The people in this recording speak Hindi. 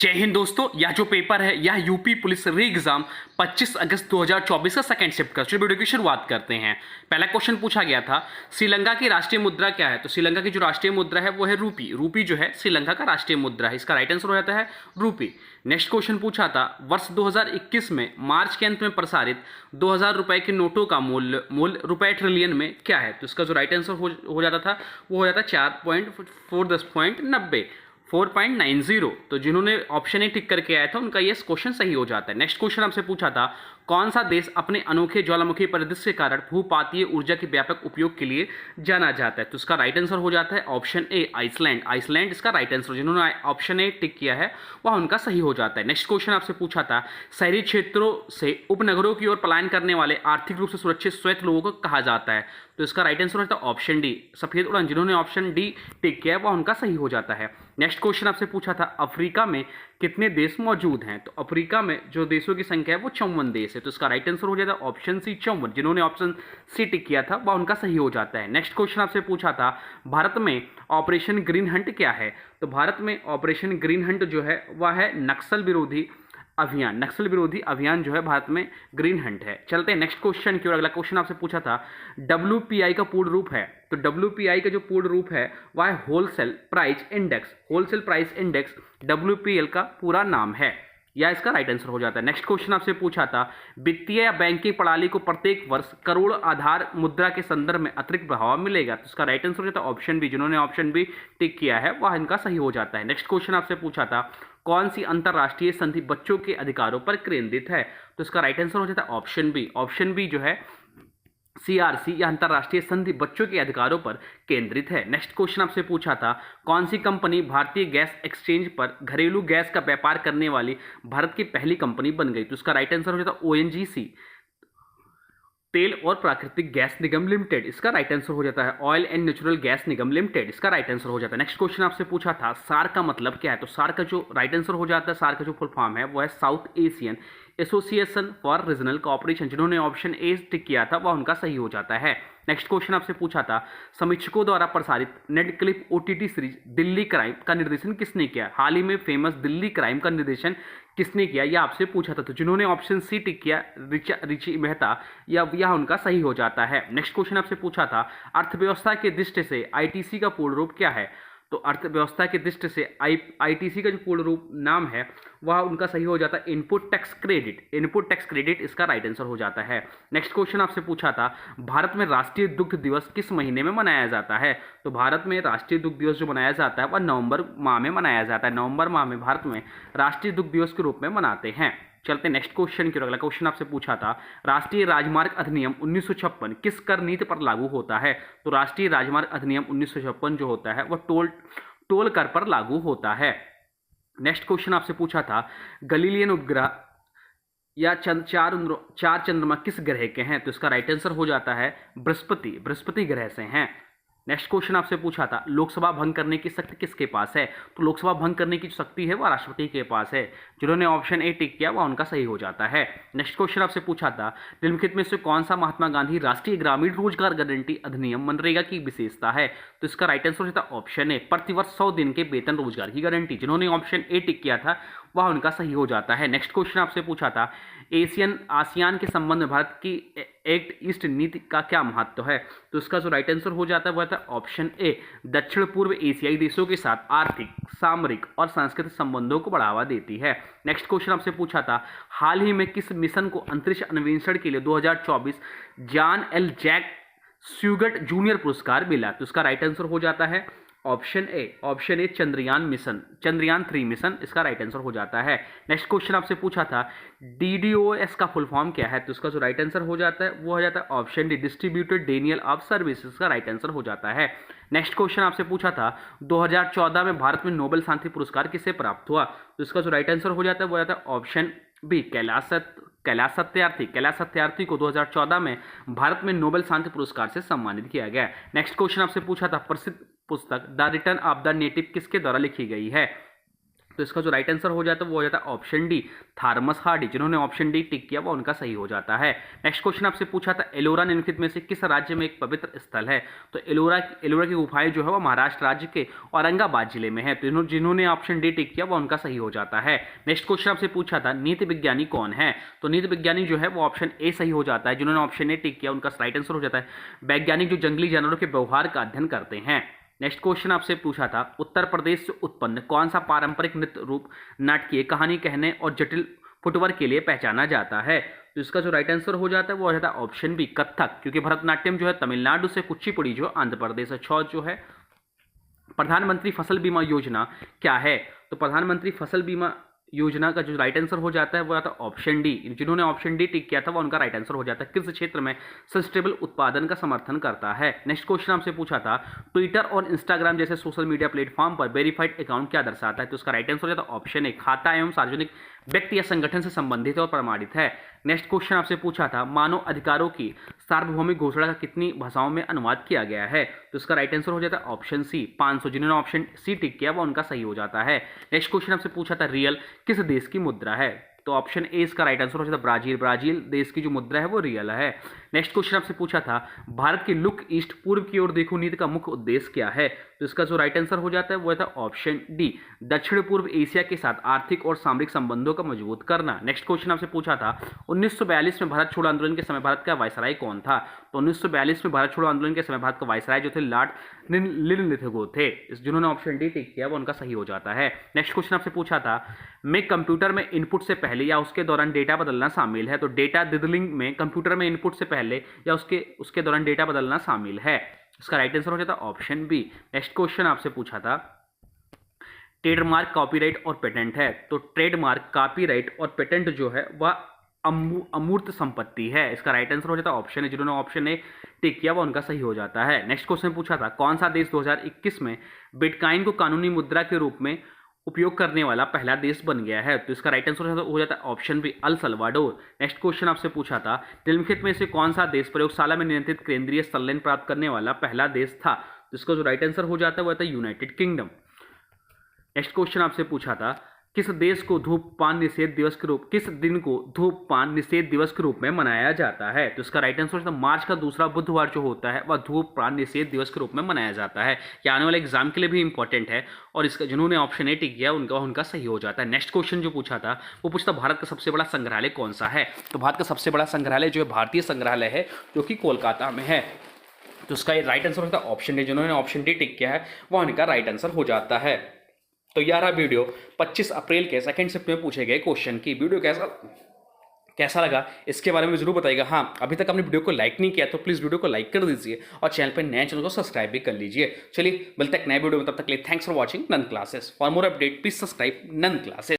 जय हिंद दोस्तों। यह जो पेपर है यह यूपी पुलिस री एग्जाम 25 अगस्त 2024 का सेकंड शिफ्ट का। चलिए वीडियो की शुरुआत करते हैं। पहला क्वेश्चन पूछा गया था श्रीलंका की राष्ट्रीय मुद्रा क्या है। तो श्रीलंका की जो राष्ट्रीय मुद्रा है वो है रूपी। रूपी जो है श्रीलंका का राष्ट्रीय मुद्रा है। इसका राइट आंसर हो जाता है रूपी। नेक्स्ट क्वेश्चन पूछा था वर्ष 2021 में मार्च के अंत में प्रसारित 2000 रुपए के नोटों का मूल्य रुपए ट्रिलियन में क्या है। तो इसका जो राइट आंसर हो जाता था वो हो जाता 4.90। तो जिन्होंने ऑप्शन ए टिक करके आया था उनका ये क्वेश्चन सही हो जाता है। नेक्स्ट क्वेश्चन आपसे पूछा था कौन सा देश अपने अनोखे ज्वालामुखी परिदृश्य के कारण भूपातीय ऊर्जा के व्यापक उपयोग के लिए जाना जाता है। तो इसका राइट आंसर हो जाता है ऑप्शन ए आइसलैंड। आइसलैंड इसका राइट आंसर। जिन्होंने ऑप्शन ए टिक किया है वह उनका सही हो जाता है। नेक्स्ट क्वेश्चन आपसे पूछा था शहरी क्षेत्रों से उपनगरों की ओर पलायन करने वाले आर्थिक रूप से सुरक्षित स्वायत्त लोगों को कहा जाता है। तो इसका राइट आंसर होता है ऑप्शन डी सफेद उड़ान। जिन्होंने ऑप्शन डी टिक किया है वह उनका सही हो जाता है। नेक्स्ट क्वेश्चन आपसे पूछा था अफ्रीका में कितने देश मौजूद हैं। तो अफ्रीका में जो देशों की संख्या है वो 54 देश है। तो इसका राइट आंसर हो जाता है ऑप्शन सी 54। जिन्होंने ऑप्शन सी टिक किया था वह उनका सही हो जाता है। नेक्स्ट क्वेश्चन आपसे पूछा था भारत में ऑपरेशन ग्रीन हंट क्या है। तो भारत में ऑपरेशन ग्रीन हंट जो है वह है नक्सल विरोधी अभियान। नक्सल विरोधी अभियान जो है भारत में ग्रीन हंट है। चलते हैं नेक्स्ट क्वेश्चन की ओर। अगला क्वेश्चन आपसे पूछा था WPI का पूर्ण रूप है। तो WPI का जो पूर्ण रूप है वह है wholesale price index. Wholesale price index WPL का पूरा नाम है, या इसका राइट आंसर हो जाता है। नेक्स्ट क्वेश्चन आपसे पूछा था वित्तीय या बैंकिंग प्रणाली को प्रत्येक वर्ष करोड़ आधार मुद्रा के संदर्भ में अतिरिक्त बढ़ावा मिलेगा। तो इसका राइट आंसर हो जाता है ऑप्शन बी। जिन्होंने ऑप्शन बी टिक किया है वह इनका सही हो जाता है। नेक्स्ट क्वेश्चन आपसे पूछा था कौन सी अंतरराष्ट्रीय संधि बच्चों के अधिकारों पर केंद्रित है। तो इसका राइट आंसर हो जाता है ऑप्शन बी। ऑप्शन बी जो है CRC या अंतरराष्ट्रीय संधि बच्चों के अधिकारों पर केंद्रित है। नेक्स्ट क्वेश्चन आपसे पूछा था कौन सी कंपनी भारतीय गैस एक्सचेंज पर घरेलू गैस का व्यापार करने वाली भारत की पहली कंपनी बन गई। तो इसका राइट आंसर हो जाता है ONGC तेल और प्राकृतिक गैस निगम लिमिटेड। इसका राइट आंसर हो जाता है oil and natural gas Nigam limited. इसका राइट आंसर हो जाता है। नेक्स्ट क्वेश्चन आपसे पूछा था सार का मतलब क्या है। तो सार का जो राइट आंसर हो जाता है सार का जो फुल फॉर्म है वो है south Asian association for regional cooperation. जिन्होंने ऑप्शन ए टिक किया था वह उनका सही हो जाता है। नेक्स्ट क्वेश्चन आपसे पूछा था समीक्षकों द्वारा प्रसारित नेटक्लिप OTT सीरीज दिल्ली क्राइम का निर्देशन किसने किया। हाल ही में फेमस दिल्ली क्राइम का निर्देशन किसने किया यह आपसे पूछा था। तो जिन्होंने ऑप्शन सी टिक किया रिची मेहता, यह उनका सही हो जाता है। नेक्स्ट क्वेश्चन आपसे पूछा था अर्थव्यवस्था के दृष्टि से ITC का पूर्ण रूप क्या है। तो अर्थव्यवस्था के दृष्टि से ITC का जो पूर्ण रूप नाम है वह उनका सही हो जाता है input tax credit. Input tax credit इसका राइट आंसर हो जाता है। नेक्स्ट क्वेश्चन आपसे पूछा था भारत में राष्ट्रीय दुग्ध दिवस किस महीने में मनाया जाता है। तो भारत में राष्ट्रीय दुग्ध दिवस जो मनाया जाता है वह नवंबर माह में मनाया जाता है। नवंबर माह में भारत में राष्ट्रीय दुग्ध दिवस के रूप में मनाते हैं। चलते नेक्स्ट क्वेश्चन की ओर। अगला क्वेश्चन आपसे पूछा था राष्ट्रीय राजमार्ग अधिनियम 1956 किस कर नीति पर लागू होता है। तो राष्ट्रीय राजमार्ग अधिनियम 1956 जो होता है वह टोल कर पर लागू होता है। नेक्स्ट क्वेश्चन आपसे पूछा था गलीलियन उपग्रह या चार चंद्रमा किस ग्रह के हैं। तो इसका राइट आंसर हो जाता है बृहस्पति ग्रह से हैं। नेक्स्ट क्वेश्चन आपसे पूछा था लोकसभा भंग करने की शक्ति किसके पास है। तो लोकसभा भंग करने की शक्ति है वह राष्ट्रपति के पास है। जिन्होंने ऑप्शन ए टिक किया वह उनका सही हो जाता है। नेक्स्ट क्वेश्चन आपसे पूछा था निम्नलिखित में से कौन सा महात्मा गांधी राष्ट्रीय ग्रामीण रोजगार गारंटी अधिनियम मनरेगा की विशेषता है। तो इसका राइट आंसर होता है ऑप्शन ए प्रतिवर्ष 100 दिन के वेतन रोजगार की गारंटी। जिन्होंने ऑप्शन ए टिक किया था वह उनका सही हो जाता है। नेक्स्ट क्वेश्चन आपसे पूछा था आसियान के संबंध में भारत की एक्ट ईस्ट नीति का क्या महत्व है। तो इसका जो राइट आंसर हो जाता है वह था ऑप्शन ए दक्षिण पूर्व एशियाई देशों के साथ आर्थिक सामरिक और सांस्कृतिक संबंधों को बढ़ावा देती है। नेक्स्ट क्वेश्चन आपसे पूछा था हाल ही में किस मिशन को अंतरिक्ष अन्वेषण के लिए 2024 जॉन एल जैक स्यूगट जूनियर पुरस्कार मिला। तो इसका राइट आंसर हो जाता है ऑप्शन ए चंद्रयान 3 मिशन इसका राइट आंसर हो जाता है। नेक्स्ट क्वेश्चन आपसे पूछा था DDoS का फुल फॉर्म क्या है। तो इसका जो राइट आंसर हो जाता है वो हो जाता है option D distributed Daniel of services का राइट आंसर हो जाता है। नेक्स्ट क्वेश्चन आपसे पूछा था 2014 में भारत में नोबेल शांति पुरस्कार किसे प्राप्त हुआ। तो इसका जो राइट आंसर हो जाता है वो जाता है ऑप्शन बी कैलाश सत्यार्थी को 2014 में भारत में नोबेल शांति पुरस्कार से सम्मानित किया गया। नेक्स्ट क्वेश्चन आपसे पूछा था प्रसिद्ध पुस्तक the return of the native किसके द्वारा लिखी गई है। तो इसका जो राइट आंसर हो जाता है वो हो जाता है ऑप्शन डी, थॉमस हार्डी। जिन्होंने ऑप्शन डी टिक किया वो उनका सही हो जाता है। नेक्स्ट क्वेश्चन आपसे पूछा था एलोरा निम्नलिखित में से किस राज्य में एक पवित्र स्थल है? तो एलोरा की गुफाएं जो है वो महाराष्ट्र राज्य के औरंगाबाद जिले में है। तो जिन्होंने ऑप्शन डी टिक किया वो उनका सही हो जाता है। नेक्स्ट क्वेश्चन आपसे पूछा था नीति विज्ञानी कौन है? तो नीति विज्ञानी जो है वो ऑप्शन ए सही हो जाता है। जिन्होंने ऑप्शन ए टिक किया उनका राइट आंसर हो जाता है वैज्ञानिक जो जंगली जानवरों के व्यवहार का अध्ययन करते हैं। नेक्स्ट क्वेश्चन आपसे पूछा था उत्तर प्रदेश से उत्पन्न कौन सा पारंपरिक नृत्य रूप नाटकीय कहानी कहने और जटिल फुटवर्क के लिए पहचाना जाता है? तो इसका जो राइट आंसर हो जाता है वो हो जाता है ऑप्शन बी, कथक। क्योंकि भरतनाट्यम जो है तमिलनाडु से, कुचिपुड़ी जो आंध्र प्रदेश है। जो है प्रधानमंत्री फसल बीमा योजना क्या है? तो प्रधानमंत्री फसल बीमा योजना का जो राइट आंसर हो जाता है वो आता है ऑप्शन डी। जिन्होंने ऑप्शन डी टिक किया था वो उनका राइट आंसर हो जाता है किस क्षेत्र में सस्टेनेबल उत्पादन का समर्थन करता है? नेक्स्ट क्वेश्चन आपसे पूछा था ट्विटर और इंस्टाग्राम जैसे सोशल मीडिया प्लेटफॉर्म पर वेरीफाइड अकाउंट क्या दर्शाता है? तो उसका राइट आंसर हो जाता है ऑप्शन ए, खाता एवं सार्वजनिक व्यक्ति या संगठन से संबंधित और प्रमाणित है। नेक्स्ट क्वेश्चन आपसे पूछा था मानव अधिकारों की सार्वभौमिक घोषणा का कितनी भाषाओं में अनुवाद किया गया है? तो इसका राइट आंसर हो जाता है ऑप्शन सी, 500। जिन्होंने ऑप्शन सी टिक किया वो उनका सही हो जाता है। नेक्स्ट क्वेश्चन आपसे पूछा था रियल किस देश की मुद्रा है? तो ऑप्शन ए इसका राइट आंसर हो जाता है ब्राजील। ब्राजील देश की जो मुद्रा है वो रियल है। नेक्स्ट क्वेश्चन आपसे पूछा था भारत की लुक ईस्ट पूर्व की ओर देखो नीति का मुख्य उद्देश्य क्या है? तो इसका जो राइट आंसर हो जाता है वो था ऑप्शन डी, दक्षिण पूर्व एशिया के साथ आर्थिक और सामरिक संबंधों का मजबूत करना। नेक्स्ट क्वेश्चन आपसे पूछा था 1942 में भारत छोड़ो आंदोलन के समय भारत का वायसराय कौन था? तो 1942 में भारत छोड़ो आंदोलन के समय भारत का वायसराय जो थे लॉर्ड लिनलिथगो थे। जिन्होंने ऑप्शन डी टिक किया वो उनका सही हो जाता है। नेक्स्ट क्वेश्चन आपसे पूछा था में कंप्यूटर में इनपुट से पहले या उसके दौरान डेटा बदलना शामिल है? तो डेटा डिडलिंग में कंप्यूटर में इनपुट से पहले या उसके दौरान डेटा बदलना शामिल है। इसका राइट आंसर हो जाता है ऑप्शन बी। नेक्स्ट क्वेश्चन आपसे पूछा था ट्रेडमार्क, कॉपीराइट और पेटेंट है। तो ट्रेडमार्क, कॉपीराइट और पेटेंट जो है वह अमूर्त संपत्ति है। इसका राइट आंसर हो जाता है ऑप्शन है। जिन्होंने ऑप्शन ए टिक किया वो उनका सही हो जाता है। नेक्स्ट क्वेश्चन पूछा था कौन सा देश 2021 में बिटकॉइन को कानूनी मुद्रा के रूप में उपयोग करने वाला पहला देश बन गया है? तो इसका राइट आंसर हो जाता है option B, El Salvador. Next question आपसे पूछा था निम्नलिखित में से कौन सा देश प्रयोगशाला में नियंत्रित केंद्रीय संलयन प्राप्त करने वाला पहला देश था? तो इसका जो राइट आंसर हो जाता है वो था यूनाइटेड किंगडम। नेक्स्ट क्वेश्चन आपसे पूछा था किस दिन को धूमपान निषेध दिवस के रूप में मनाया जाता है? तो इसका राइट आंसर होता है मार्च का दूसरा बुधवार जो होता है वह धूमपान निषेध दिवस के रूप में मनाया जाता है। ये आने वाले एग्जाम के लिए भी इंपॉर्टेंट है और इसका जिन्होंने ऑप्शन ए टिक किया उनका सही हो जाता है। नेक्स्ट क्वेश्चन जो पूछा था वो पूछता भारत का सबसे बड़ा संग्रहालय कौन सा है? तो भारत का सबसे बड़ा संग्रहालय जो है भारतीय संग्रहालय है जो कि कोलकाता में है। तो इसका राइट आंसर होता है ऑप्शन डी। जिन्होंने ऑप्शन डी टिक किया है वह उनका राइट आंसर हो जाता है। तो 11 वीडियो 25 अप्रैल के सेकंड शिफ्ट में पूछे गए क्वेश्चन की। वीडियो कैसा लगा इसके बारे में जरूर बताइएगा। हाँ, अभी तक आपने वीडियो को लाइक नहीं किया तो प्लीज़ वीडियो को लाइक कर दीजिए और चैनल पर नए चैनल को सब्सक्राइब भी कर लीजिए। चलिए मिलते हैं नए वीडियो में, तब तक के लिए thanks for watching Nand classes. For more update please subscribe Nand classes.